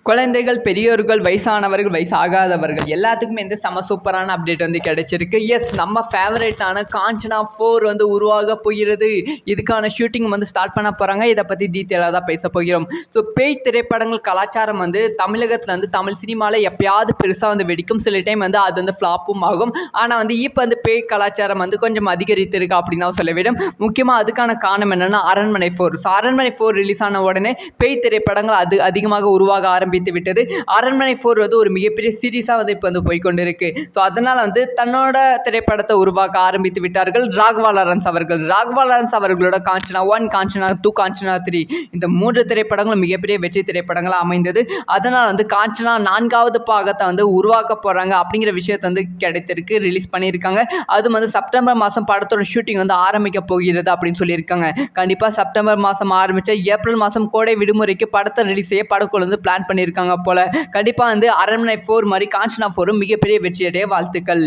குழந்தைகள், பெரியோர்கள், வயசானவர்கள், வயசாகாதவர்கள் எல்லாத்துக்குமே வந்து செம சூப்பரான அப்டேட் வந்து கிடைச்சிருக்கு. எஸ், நம்ம ஃபேவரேட்டான காஞ்சனா 4 வந்து உருவாக போகிறது. இதுக்கான ஷூட்டிங் வந்து ஸ்டார்ட் பண்ண போகிறாங்க. இதை பற்றி டீட்டெயிலாக தான் பேச போகிறோம். ஸோ பேய் திரைப்படங்கள் கலாச்சாரம் வந்து தமிழகத்தில் வந்து தமிழ் சினிமாவில் எப்பயாவது பெருசாக வந்து வெடிக்கும். சில டைம் வந்து அது வந்து ஃப்ளாப்பும் ஆகும். ஆனால் வந்து இப்போ வந்து பேய் கலாச்சாரம் வந்து கொஞ்சம் அதிகரித்திருக்கு அப்படின்னு தான் சொல்ல வேண்டும். முக்கியமாக அதுக்கான காரணம் என்னென்னா அரண்மனை 4. ஸோ அரண்மனை 4 ரிலீஸ் ஆன உடனே பேய் திரைப்படங்கள் அதிகமாக உருவாக ஆரம்பித்து விட்டது. அரண்மனை 4 வந்து ஒரு மிகப்பெரிய சீரீஸாக வந்து இப்போ வந்து போய்கொண்டிருக்கு. ஸோ அதனால் வந்து தன்னோட திரைப்படத்தை உருவாக்க ஆரம்பித்து விட்டார்கள் ராகவா லாரன்ஸ் அவர்கள். ராகவா லாரன்ஸ் அவர்களோட காஞ்சனா 1, காஞ்சனா 2, காஞ்சனா 3 இந்த 3 திரைப்படங்களும் மிகப்பெரிய வெற்றி திரைப்படங்களாக அமைந்தது. அதனால் வந்து காஞ்சனா 4வது பாகத்தை வந்து உருவாக்க போகிறாங்க அப்படிங்கிற விஷயத்தை வந்து கிடைத்திருக்கு, ரிலீஸ் பண்ணியிருக்காங்க. அது வந்து செப்டம்பர் மாதம் படத்தோட ஷூட்டிங் வந்து ஆரம்பிக்க போகிறது அப்படின்னு சொல்லியிருக்காங்க. கண்டிப்பாக செப்டம்பர் மாதம் ஆரம்பித்த ஏப்ரல் மாதம் கோடை விடுமுறைக்கு படத்தை ரிலீஸ் செய்ய படக்குழு வந்து பிளான் பண்ணியிருக்காங்க போல. கண்டிப்பாக வந்து அரண்மனை 4 மாதிரி காஞ்சனா 4 மிகப்பெரிய வெற்றியடைய வாழ்த்துக்கள்.